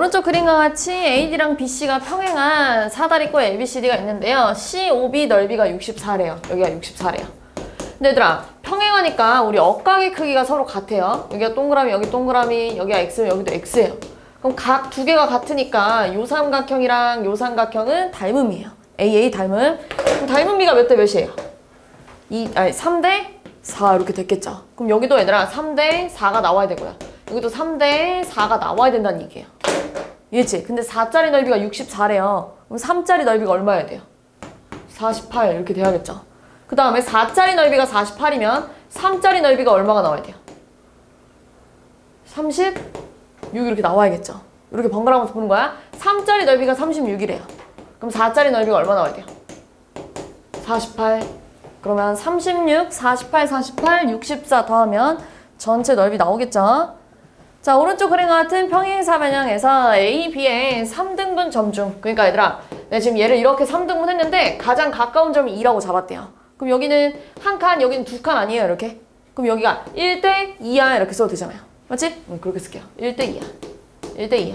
오른쪽 그림과 같이 AD랑 BC가 평행한 사다리꼴 ABCD가 있는데요. COB 넓이가 64래요. 여기가 64래요. 근데 얘들아, 평행하니까 우리 억각의 크기가 서로 같아요. 여기가 동그라미, 여기 동그라미, 여기가 X면 여기도 X예요. 그럼 각 두 개가 같으니까 요 삼각형이랑 요 삼각형은 닮음이에요. AA 닮음. 그럼 닮음비가 몇 대 몇이에요? 3대 4 이렇게 됐겠죠. 그럼 여기도 얘들아 3대 4가 나와야 되고요. 여기도 3대 4가 나와야 된다는 얘기예요. 이해했지? 근데 4짜리 넓이가 64래요. 그럼 3짜리 넓이가 얼마여야 돼요? 48 이렇게 돼야겠죠. 그 다음에 4짜리 넓이가 48이면 3짜리 넓이가 얼마가 나와야 돼요? 36 이렇게 나와야겠죠. 이렇게 번갈아가면서 보는 거야. 3짜리 넓이가 36이래요. 그럼 4짜리 넓이가 얼마 나와야 돼요? 48. 그러면 36, 48, 48, 64 더하면 전체 넓이 나오겠죠. 자, 오른쪽 그림과 같은 평행사변형에서 A, B의 3등분 점중. 그러니까 얘들아, 내가 지금 얘를 이렇게 3등분 했는데 가장 가까운 점이 2라고 잡았대요. 그럼 여기는 한 칸, 여기는 두 칸 아니에요, 이렇게? 그럼 여기가 1대 2야 이렇게 써도 되잖아요. 맞지? 그렇게 쓸게요. 1대 2야. 1대 2야.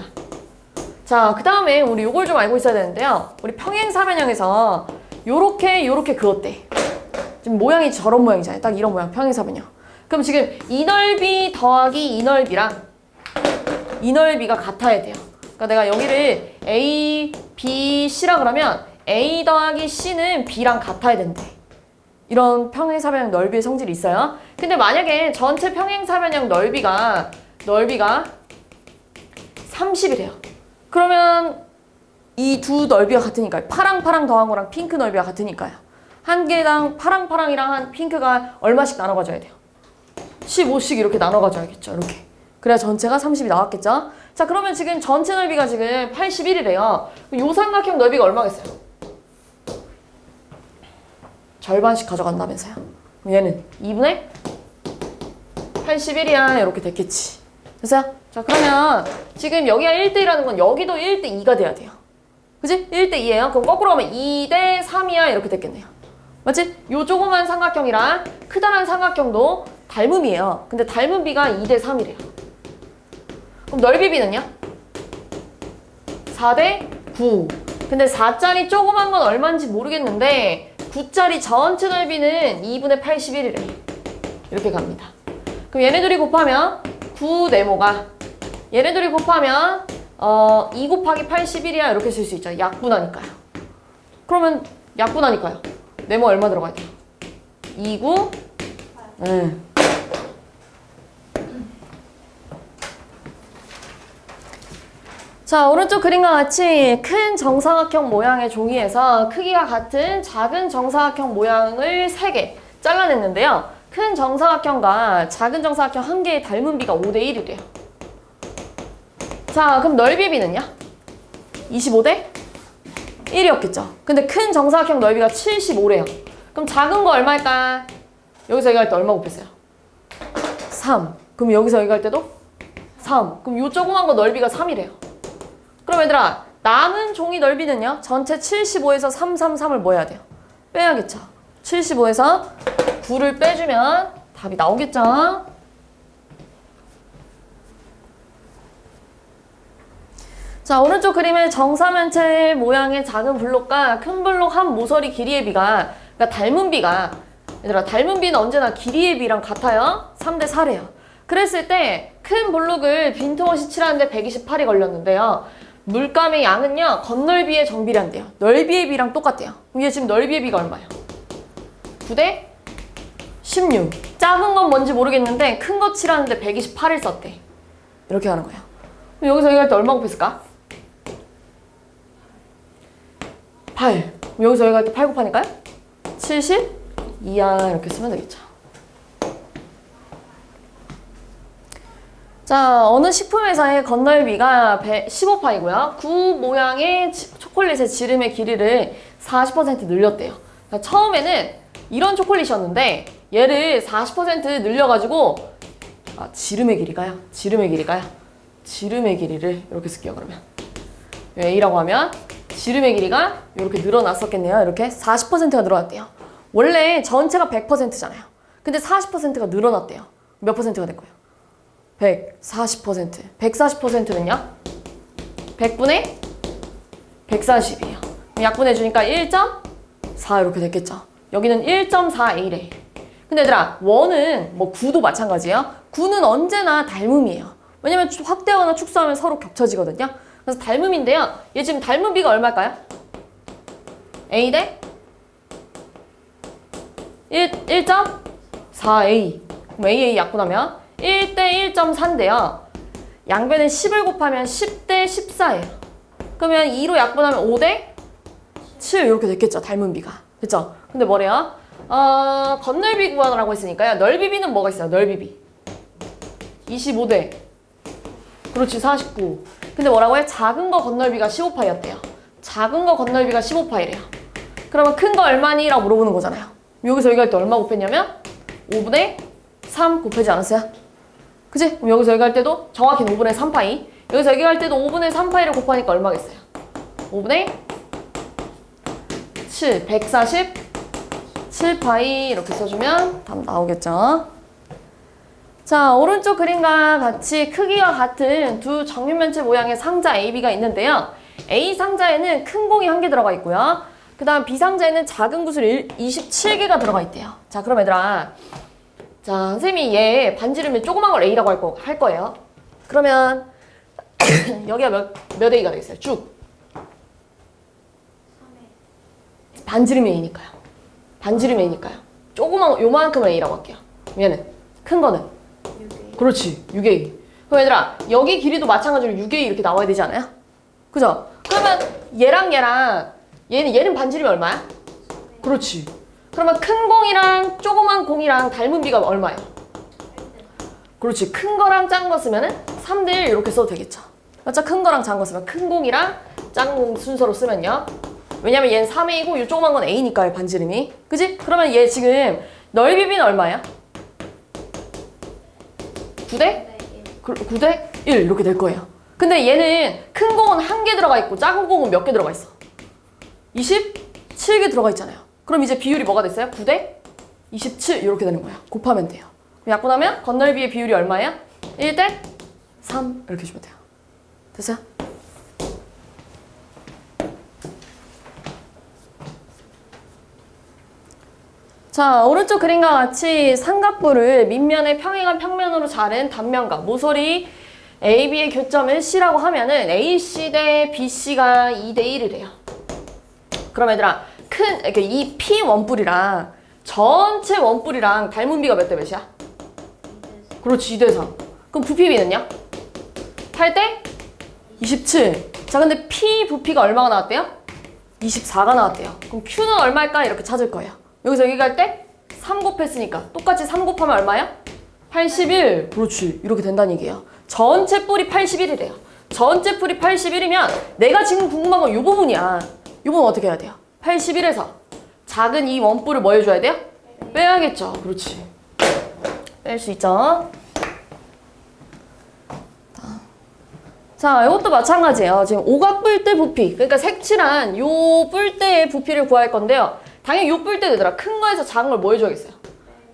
자, 그 다음에 우리 요걸 좀 알고 있어야 되는데요. 우리 평행사변형에서 요렇게 그었대. 지금 모양이 저런 모양이잖아요. 딱 이런 모양, 평행사변형. 그럼 지금 이 넓이 더하기 이 넓이랑 이 넓이가 같아야 돼요. 그러니까 내가 여기를 A, B, C라 그러면 A 더하기 C는 B랑 같아야 된대. 이런 평행사변형 넓이의 성질이 있어요. 근데 만약에 전체 평행사변형 넓이가 30이래요. 그러면 이 두 넓이가 같으니까요. 파랑 더한 거랑 핑크 넓이가 같으니까요. 한 개당 파랑이랑 한 핑크가 얼마씩 나눠 가져야 돼요? 15씩 이렇게 나눠 가져야겠죠. 이렇게. 그래야 전체가 30이 나왔겠죠. 자, 그러면 지금 전체 넓이가 지금 81이래요. 요 삼각형 넓이가 얼마겠어요? 절반씩 가져간다면서요. 그럼 얘는 2분의 81이야. 이렇게 됐겠지. 됐어요? 자, 그러면 지금 여기가 1대1라는 건 여기도 1대2가 돼야 돼요. 그치? 1대2예요. 그럼 거꾸로 하면 2대3이야. 이렇게 됐겠네요. 맞지? 요 조그만 삼각형이랑 크다란 삼각형도 닮음이에요. 근데 닮음비가 2대3이래요. 그럼 넓이비는요? 4대 9. 근데 4짜리 조그만 건 얼마인지 모르겠는데 9짜리 전체 넓이는 2분의 81이래. 이렇게 갑니다. 그럼 얘네들이 곱하면 9 네모가 얘네들이 곱하면 2 곱하기 81이야. 이렇게 쓸 수 있죠. 약분하니까요. 그러면 약분하니까요. 네모 얼마 들어가야 돼요? 2, 9. 네. 자, 오른쪽 그림과 같이 큰 정사각형 모양의 종이에서 크기가 같은 작은 정사각형 모양을 3개 잘라냈는데요. 큰 정사각형과 작은 정사각형 한 개의 닮음비가 5대 1이래요. 자, 그럼 넓이비는요? 25대 1이었겠죠. 근데 큰 정사각형 넓이가 75래요. 그럼 작은 거 얼마일까? 여기서 여기 할 때 얼마 곱했어요? 3. 그럼 여기서 여기 할 때도 3. 그럼 요 조그만 거 넓이가 3이래요. 그럼 얘들아, 남은 종이 넓이는요? 전체 75에서 333을 뭐 해야 돼요? 빼야겠죠. 75에서 9를 빼주면 답이 나오겠죠. 자, 오른쪽 그림의 정사면체 모양의 작은 블록과 큰 블록 한 모서리 길이의 비가, 그러니까 닮음비가, 얘들아, 닮음비는 언제나 길이의 비랑 같아요. 3대 4래요. 그랬을 때 큰 블록을 빈틈없이 칠하는데 128이 걸렸는데요. 물감의 양은요, 겉넓이의 정비례한대요. 넓이의 비랑 똑같대요. 이게 지금 넓이의 비가 얼마예요? 9대 16. 작은 건 뭔지 모르겠는데 큰 거 칠하는데 128을 썼대. 이렇게 하는 거예요. 그럼 여기서 여기 할 때 얼마 곱했을까? 8. 여기서 여기 할 때 8 곱하니까요? 72야. 이렇게 쓰면 되겠죠. 자, 어느 식품회사의 겉넓이가 15파이고요. 9 모양의 초콜릿의 지름의 길이를 40% 늘렸대요. 그러니까 처음에는 이런 초콜릿이었는데 얘를 40% 늘려가지고 지름의 길이가요? 지름의 길이를 이렇게 쓸게요. 그러면 A라고 하면 지름의 길이가 이렇게 늘어났었겠네요. 이렇게 40%가 늘어났대요. 원래 전체가 100%잖아요. 근데 40%가 늘어났대요. 몇 퍼센트가 된 거예요? 140%. 140%는요? 100분의 140이에요. 약분해 주니까 1.4 이렇게 됐겠죠. 여기는 1.4a래. 근데 얘들아, 원은 뭐 9도 마찬가지예요. 9는 언제나 닮음이에요. 왜냐면 확대하거나 축소하면 서로 겹쳐지거든요. 그래서 닮음인데요. 얘 지금 닮음비가 얼마일까요? a 대 1.4a. 그럼 AA 약분하면 1대 1.4인데요. 양변에 10을 곱하면 10대 14예요. 그러면 2로 약분하면 5대 7 이렇게 됐겠죠. 닮은비가. 됐죠? 근데 뭐래요? 건널비 구하라고 했으니까요. 넓이비는 뭐가 있어요? 넓이비. 25대. 그렇지, 49. 근데 뭐라고 해? 작은 거 건널비가 15파이였대요. 작은 거 건널비가 15파이래요. 그러면 큰 거 얼마니? 라고 물어보는 거잖아요. 여기서 여기 할 때 얼마 곱했냐면 5분의 3 곱하지 않았어요? 그치? 그럼 여기서 여기 할 때도 정확히 5분의 3파이. 여기서 여기 할 때도 5분의 3파이를 곱하니까 얼마겠어요? 5분의 7, 147파이 이렇게 써주면 답 나오겠죠? 자, 오른쪽 그림과 같이 크기가 같은 두 정육면체 모양의 상자 AB가 있는데요. A 상자에는 큰 공이 1개 들어가 있고요. 그 다음 B 상자에는 작은 구슬 27개가 들어가 있대요. 자, 그럼 얘들아, 자, 선생님이 얘 반지름이 조그만 걸 A라고 할 거예요. 그러면 여기가 몇 A가 되겠어요? 쭉. 반지름이 A니까요. 반지름이 A니까요. 조그만 거, 요만큼은 A라고 할게요. 얘는 큰 거는? 6A. 그렇지, 6A. 그럼 얘들아, 여기 길이도 마찬가지로 6A 이렇게 나와야 되지 않아요? 그죠? 그러면 얘랑 얘는 반지름이 얼마야? 그렇지. 그러면 큰 공이랑 조그만 공이랑 닮은 비가 얼마예요? 그렇지. 큰 거랑 작은 거 쓰면은 3대1 이렇게 써도 되겠죠. 맞죠? 큰 거랑 작은 거 쓰면 큰 공이랑 작은 공 순서로 쓰면요. 왜냐면 얘는 3A고 이 조그만 건 A니까요, 반지름이. 그지? 그러면 얘 지금 넓이비는 얼마야? 9대? 9대 1 이렇게 될 거예요. 근데 얘는 큰 공은 1개 들어가 있고 작은 공은 몇 개 들어가 있어? 27개 들어가 있잖아요. 그럼 이제 비율이 뭐가 됐어요? 9대 27 이렇게 되는 거야. 곱하면 돼요. 약분하면 건널비의 비율이 얼마예요? 1대 3 이렇게 주면 돼요. 됐어요? 자, 오른쪽 그림과 같이 삼각부를 밑면에 평행한 평면으로 자른 단면과 모서리 AB의 교점을 C라고 하면은 AC 대 BC가 2대 1이래요. 그럼 얘들아, 이렇게 이 P 원뿔이랑 전체 원뿔이랑 닮은 비가 몇 대 몇이야? 그렇지, 2대 3. 그럼 부피비는요? 8대 27. 자, 근데 P 부피가 얼마가 나왔대요? 24가 나왔대요. 그럼 Q는 얼마일까? 이렇게 찾을 거예요. 여기서 여기 갈 때 3 곱했으니까 똑같이 3 곱하면 얼마야? 81. 그렇지, 이렇게 된다는 얘기예요. 전체 뿔이 81이래요. 전체 뿔이 81이면 내가 지금 궁금한 건 이 부분이야. 이 부분 어떻게 해야 돼요? 81에서 작은 이 원뿔을 뭐 해줘야 돼요? 빼야겠죠. 그렇지. 뺄 수 있죠. 자, 이것도 마찬가지예요. 지금 오각뿔대 부피, 그러니까 색칠한 요 뿔대의 부피를 구할 건데요. 당연히 요 뿔대 되더라. 큰 거에서 작은 걸 뭐 해줘야겠어요?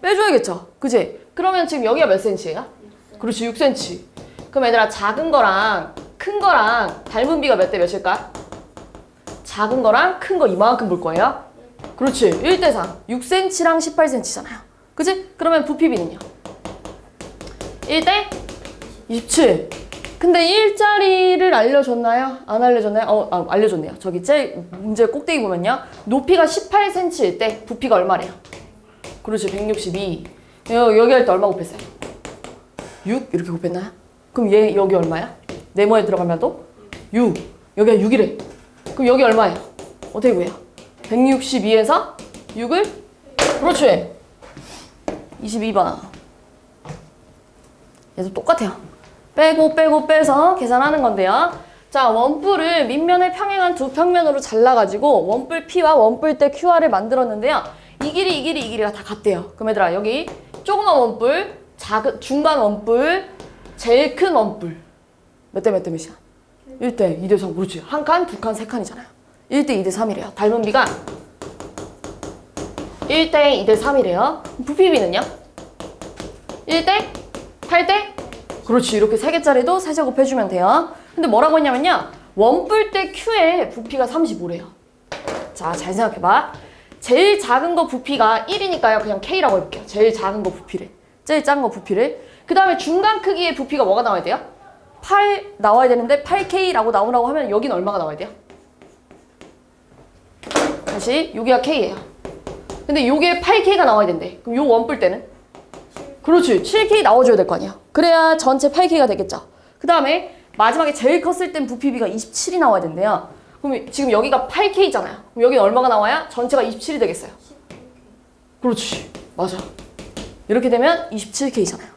빼줘야겠죠. 그치? 그러면 지금 여기가 몇 cm예요? 그렇지, 6cm. 그럼 얘들아, 작은 거랑 큰 거랑 닮은 비가 몇 대 몇일까? 작은 거랑 큰 거 이만큼 볼 거예요. 그렇지, 1대 3. 6cm랑 18cm잖아요. 그치? 그러면 부피비는요? 1대 27. 근데 일자리를 알려줬나요? 안 알려줬나요? 알려줬네요. 저기 문제 꼭대기 보면요. 높이가 18cm일 때 부피가 얼마래요? 그렇지, 162. 여기 할 때 얼마 곱했어요? 6? 이렇게 곱했나요? 그럼 얘 여기 얼마야? 네모에 들어가면 또? 6. 여기가 6이래. 그럼 여기 얼마예요? 어떻게 구해요? 162에서 6을? 그렇지. 22번. 얘도 똑같아요. 빼고 빼서 계산하는 건데요. 자, 원뿔을 밑면에 평행한 두 평면으로 잘라가지고 원뿔 P와 원뿔대 QR을 만들었는데요. 이 길이가 다 같대요. 그럼 얘들아, 여기 조그만 원뿔, 중간 원뿔, 제일 큰 원뿔 몇 대 몇이야? 1대 2대 3. 그렇지. 한 칸, 두 칸, 세 칸이잖아요. 1대 2대 3이래요. 닮은 비가 1대 2대 3이래요. 부피비는요? 1대 8대? 그렇지. 이렇게 3개짜리도 세제곱 해주면 돼요. 근데 뭐라고 했냐면요. 원뿔 때 Q의 부피가 35래요. 자, 잘 생각해봐. 제일 작은 거 부피가 1이니까요. 그냥 K라고 해볼게요. 제일 작은 거 부피를. 제일 작은 거 부피를. 그 다음에 중간 크기의 부피가 뭐가 나와야 돼요? 8 나와야 되는데 8K라고 나오라고 하면 여기는 얼마가 나와야 돼요? 다시 여기가 K예요. 근데 요게 8K가 나와야 된대. 그럼 요 원뿔 때는? 그렇지. 7K 나와줘야 될 거 아니야. 그래야 전체 8K가 되겠죠. 그 다음에 마지막에 제일 컸을 땐 부피비가 27이 나와야 된대요. 그럼 지금 여기가 8K잖아요. 그럼 여기는 얼마가 나와야 전체가 27이 되겠어요? 그렇지. 맞아. 이렇게 되면 27K잖아요.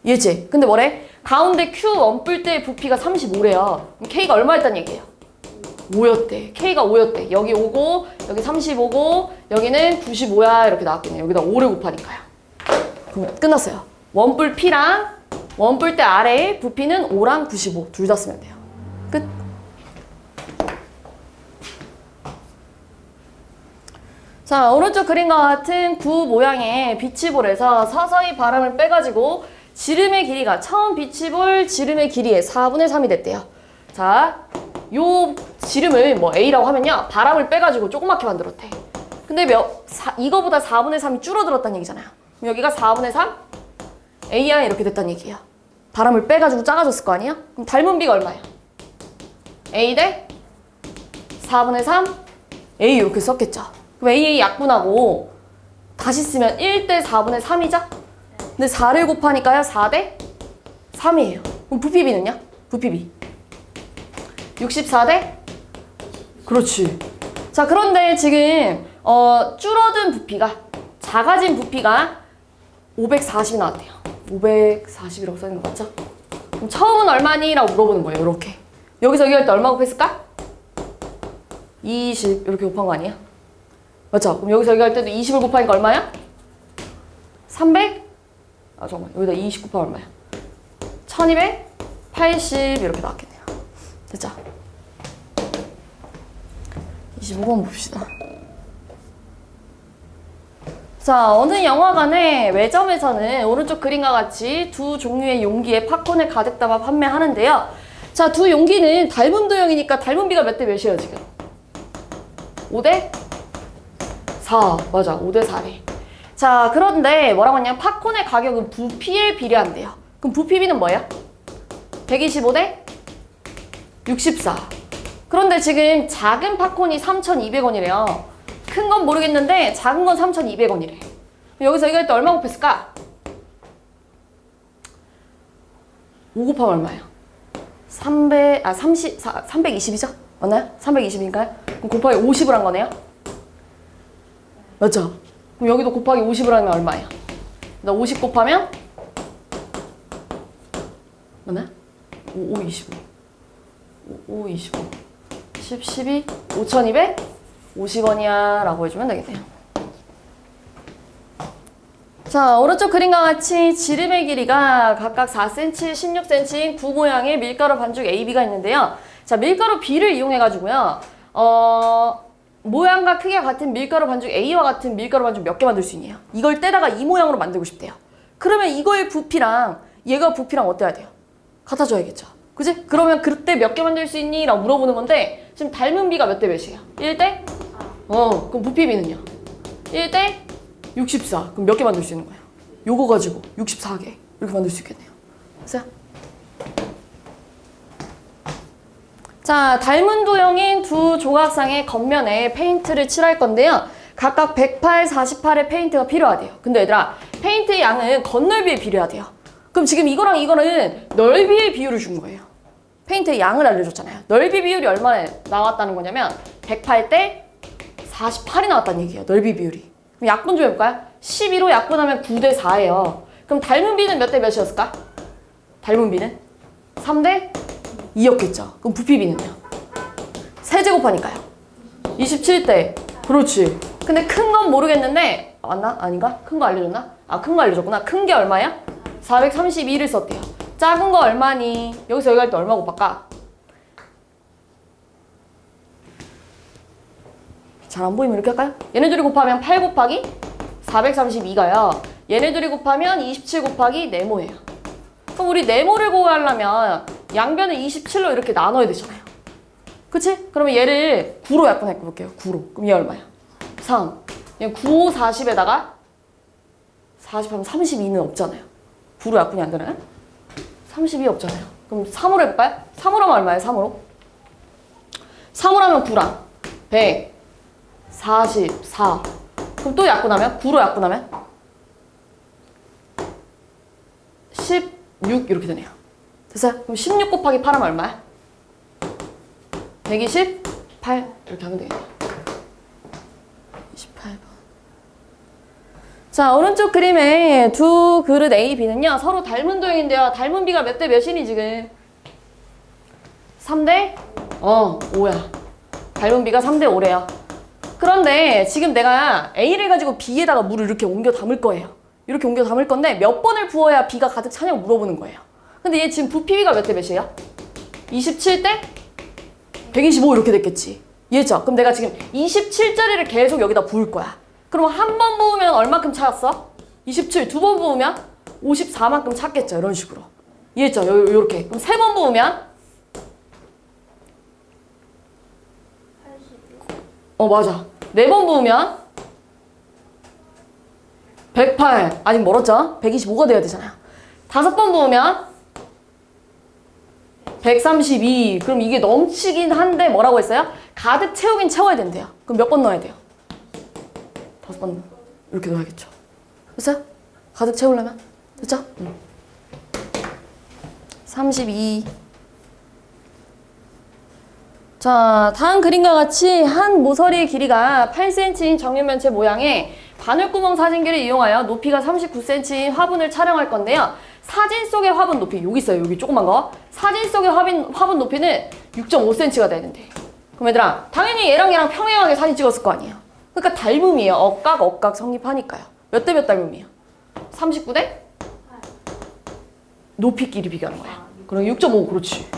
이해했지? 근데 뭐래? 가운데 Q 원뿔 때 부피가 35래요. 그럼 K가 얼마였단 얘기예요? 5였대. K가 5였대. 여기 5고 여기 35고 여기는 95야 이렇게 나왔겠네요. 여기다 5를 곱하니까요. 그럼 끝났어요. 원뿔 P랑 원뿔 때 아래의 부피는 5랑 95 둘 다 쓰면 돼요. 끝. 자, 오른쪽 그림과 같은 구 모양의 비치볼에서 서서히 바람을 빼가지고 지름의 길이가 처음 비치볼 지름의 길이의 4분의 3이 됐대요. 자, 요 지름을 뭐 A라고 하면요. 바람을 빼가지고 조그맣게 만들었대. 근데 이거보다 4분의 3이 줄어들었다는 얘기잖아요. 그럼 여기가 4분의 3? A야 이렇게 됐다는 얘기예요. 바람을 빼가지고 작아졌을 거 아니야? 그럼 닮은 비가 얼마야? A 대 4분의 3? A 이렇게 썼겠죠. 그럼 AA 약분하고 다시 쓰면 1대 4분의 3이죠? 근데 4를 곱하니까요. 4대 3이에요. 그럼 부피비는요? 부피비 64대? 그렇지. 자, 그런데 지금 줄어든 부피가 작아진 부피가 540이 나왔대요. 540이라고 써있는 거 맞죠? 그럼 처음은 얼마니? 라고 물어보는 거예요. 이렇게. 여기서 여기 할 때 얼마 곱했을까? 20 이렇게 곱한 거 아니야? 맞죠? 그럼 여기서 여기 할 때도 20을 곱하니까 얼마야? 300? 아 잠깐만 여기다 20 곱하면 얼마야? 1280 이렇게 나왔겠네요. 됐죠? 25번 봅시다. 자, 어느 영화관의 매점에서는 오른쪽 그림과 같이 두 종류의 용기에 팝콘을 가득 담아 판매하는데요. 자, 두 용기는 닮은 도형이니까 닮은 비가 몇 대 몇이에요 지금? 5대 4. 맞아. 5대 4래. 자, 그런데 뭐라고 했냐면 팝콘의 가격은 부피에 비례한대요. 그럼 부피비는 뭐야? 125대 64. 그런데 지금 작은 팝콘이 3,200원이래요. 큰 건 모르겠는데 작은 건 3,200원이래. 여기서 이거 할 때 얼마 곱했을까? 5 곱하면 얼마예요? 320이죠? 맞나요? 320인가요? 그럼 곱하기 50을 한 거네요? 맞죠? 그럼 여기도 곱하기 50을 하면 얼마예요? 나 50 곱하면 맞나요? 5, 25 5, 25 10, 12 5,250원이야 라고 해주면 되겠네요. 자, 오른쪽 그림과 같이 지름의 길이가 각각 4cm, 16cm인 구 모양의 밀가루 반죽 AB가 있는데요. 자, 밀가루 B를 이용해가지고요. 모양과 크기가 같은 밀가루 반죽 A와 같은 밀가루 반죽 몇 개 만들 수 있냐? 이걸 떼다가 이 모양으로 만들고 싶대요. 그러면 이거의 부피랑 얘가 부피랑 어때야 돼요? 같아져야겠죠. 그지? 그러면 그때 몇 개 만들 수 있니? 라고 물어보는 건데 지금 닮은 비가 몇 대 몇이에요? 1대? 그럼 부피비는요? 1대 64. 그럼 몇 개 만들 수 있는 거예요? 요거 가지고 64개 이렇게 만들 수 있겠네요. 됐어요? 자, 닮은 도형인 두 조각상의 겉면에 페인트를 칠할 건데요. 각각 108, 48의 페인트가 필요하대요. 근데 얘들아, 페인트의 양은 겉넓이에 비례하대요. 그럼 지금 이거랑 이거는 넓이의 비율을 준 거예요. 페인트의 양을 알려줬잖아요. 넓이 비율이 얼마나 나왔다는 거냐면 108대 48이 나왔다는 얘기예요. 넓이 비율이. 그럼 약분 좀 해볼까요? 12로 약분하면 9대 4예요. 그럼 닮은 비는 몇 대 몇이었을까? 닮은 비는? 3대 2였겠죠. 그럼 부피비는요? 세제곱하니까요. 27대. 그렇지. 근데 큰 건 모르겠는데 맞나? 아닌가? 큰 거 알려줬나? 아, 큰 거 알려줬구나. 큰 게 얼마야? 432를 썼대요. 작은 거 얼마니? 여기서 여기 할 때 얼마 곱할까? 잘 안 보이면 이렇게 할까요? 얘네들이 곱하면 8 곱하기 432가요. 얘네들이 곱하면 27 곱하기 네모예요. 그럼 우리 네모를 구하려면 양변을 27로 이렇게 나눠야 되잖아요. 그치? 그러면 얘를 9로 약분해 볼게요. 9로. 그럼 얘 얼마야? 3. 얘 9, 5, 40에다가 40하면 32는 없잖아요. 9로 약분이 안 되나요? 32 없잖아요. 그럼 3으로 해볼까요? 3으로 하면 얼마예요? 3으로? 3으로 하면 9랑 144. 그럼 또 약분하면? 9로 약분하면? 16 이렇게 되네요. 됐어요? 그럼 16 곱하기 8 하면 얼마야? 128 이렇게 하면 되겠네요. 28번. 자, 오른쪽 그림의 두 그릇 A, B는요 서로 닮은 도형인데요. 닮은 B가 몇 대 몇이니 지금? 3대 5야. 닮은 B가 3대 5래요. 그런데 지금 내가 A를 가지고 B에다가 물을 이렇게 옮겨 담을 거예요. 이렇게 옮겨 담을 건데 몇 번을 부어야 B가 가득 차냐고 물어보는 거예요. 근데 얘 지금 부피가 몇 대 몇이에요? 27대 125 이렇게 됐겠지. 이해했죠? 그럼 내가 지금 27짜리를 계속 여기다 부을 거야. 그럼 한 번 부으면 얼마큼 차였어? 27. 두 번 부으면 54만큼 찼겠죠. 이런 식으로. 이해했죠? 요렇게. 그럼 세 번 부으면? 맞아. 네 번 부으면? 108. 아직 멀었죠? 125가 돼야 되잖아요. 다섯 번 부으면? 132. 그럼 이게 넘치긴 한데 뭐라고 했어요? 가득 채우긴 채워야 된대요. 그럼 몇 번 넣어야 돼요? 5번 이렇게 넣어야겠죠. 됐어요? 가득 채우려면? 됐죠? 32. 자, 다음 그림과 같이 한 모서리의 길이가 8cm인 정육면체 모양의 바늘구멍 사진기를 이용하여 높이가 39cm인 화분을 촬영할 건데요. 사진 속의 화분 높이, 여기 있어요. 여기 조그만 거. 사진 속의 화분 높이는 6.5cm가 되는데. 그럼 얘들아, 당연히 얘랑 평행하게 사진 찍었을 거 아니에요. 그러니까 닮음이에요. 억각 성립하니까요. 몇 대 몇 닮음이에요? 39대? 높이 길이 비교하는 거야. 그럼 6.5, 그렇지.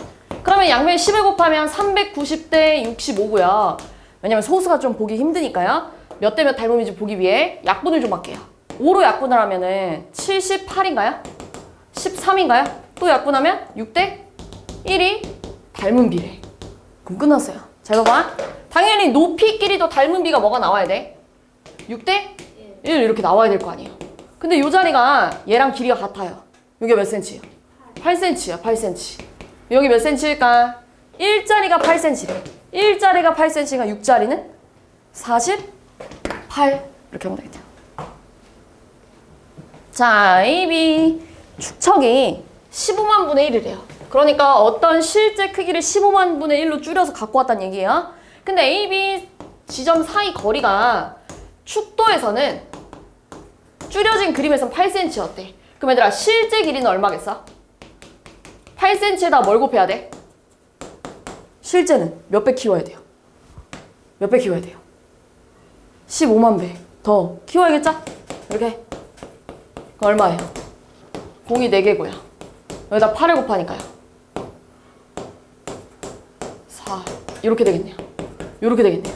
그러면 양면 10을 곱하면 390대 65고요. 왜냐면 소수가 좀 보기 힘드니까요. 몇 대 몇 닮음인지 보기 위해 약분을 좀 할게요. 5로 약분을 하면은 78인가요? 13인가요? 또 약분하면 6대 1이 닮은 비례. 그럼 끝났어요. 잘 봐봐. 당연히 높이 길이도 닮은 비가 뭐가 나와야 돼? 6대 1 이렇게 나와야 될 거 아니에요. 근데 이 자리가 얘랑 길이가 같아요. 여기가 몇 cm예요? 8cm야, 8cm. 여기 몇 cm일까? 1자리가 8cm래. 1자리가 8cm가 6자리는 48 이렇게 하면 되겠죠. 자, AB 축척이 15만 분의 1이래요. 그러니까 어떤 실제 크기를 15만 분의 1로 줄여서 갖고 왔다는 얘기예요. 근데 AB 지점 사이 거리가 축도에서는 줄여진 그림에선 8cm였대. 그럼 얘들아, 실제 길이는 얼마겠어? 8cm에다 뭘 곱해야 돼? 실제는 몇 배 키워야 돼요? 몇 배 키워야 돼요? 15만 배 더 키워야겠죠? 이렇게. 그럼 얼마예요? 공이 4개고요. 여기다 8을 곱하니까요. 4. 이렇게 되겠네요. 이렇게 되겠네요.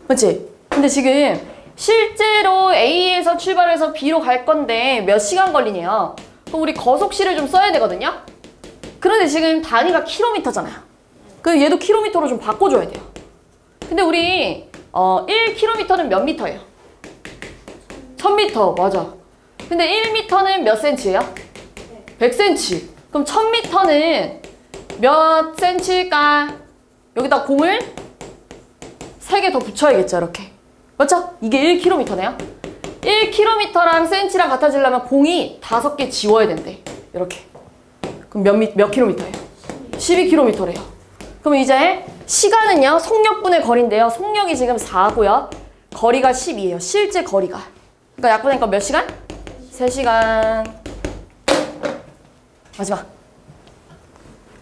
맞지? 근데 지금 실제로 A에서 출발해서 B로 갈 건데 몇 시간 걸리네요. 그럼 우리 거속시를 좀 써야 되거든요? 그런데 지금 단위가 킬로미터잖아요. 그럼 얘도 킬로미터로 좀 바꿔줘야 돼요. 근데 우리 1km는 몇 미터예요? 1000m, 맞아. 근데 1m는 몇 cm예요? 100cm. 그럼 1000m는 몇 cm일까? 여기다 공을 3개 더 붙여야겠죠, 이렇게. 맞죠? 이게 1km네요. 1km랑 cm랑 같아지려면 공이 5개 지워야 된대. 이렇게. 그럼 몇 킬로미터예요? 12km래요. 그럼 이제 시간은요, 속력분의 거리인데요. 속력이 지금 4고요. 거리가 12예요. 실제 거리가. 그러니까 약분하니까 몇 시간? 3시간. 마지막.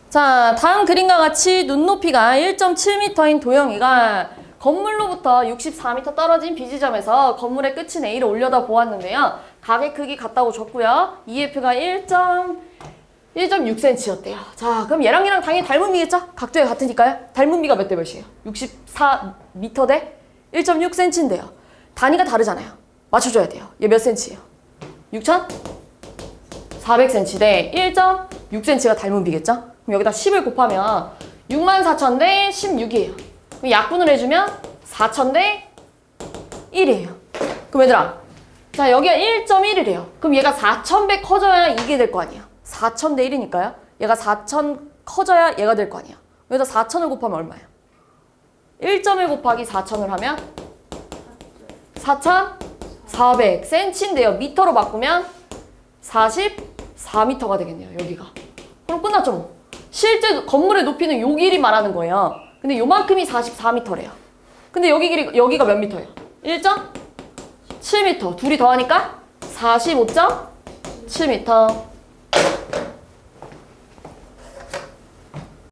자, 다음 그림과 같이 눈높이가 1.7m인 도영이가 건물로부터 64m 떨어진 B지점에서 건물의 끝인 A를 올려다 보았는데요. 가게 크기 같다고 줬고요. EF가 1.6cm였대요. 자, 그럼 얘랑 당연히 닮은 비겠죠? 각도가 같으니까요. 닮은 비가 몇 대 몇이에요? 64m 대 1.6cm인데요. 단위가 다르잖아요. 맞춰줘야 돼요. 얘 몇 cm예요? 6,400cm 대 1.6cm가 닮은 비겠죠? 그럼 여기다 10을 곱하면 64,000 대 16이에요. 그럼 약분을 해주면 4,000 대 1이에요. 그럼 얘들아, 자 여기가 1.1이래요. 그럼 얘가 4,000배 커져야 이게 될 거 아니야. 4,000 대 1이니까요. 얘가 4,000 커져야 얘가 될 거 아니야. 여기다 4,000을 곱하면 얼마야? 1.1 곱하기 4,000을 하면 4,400cm인데요. 미터로 바꾸면 44m가 되겠네요. 여기가. 그럼 끝났죠 뭐. 실제 건물의 높이는 요 길이 말하는 거예요. 근데 요만큼이 44m래요. 근데 여기가 몇 미터예요? 1.7m. 둘이 더하니까 45.7m.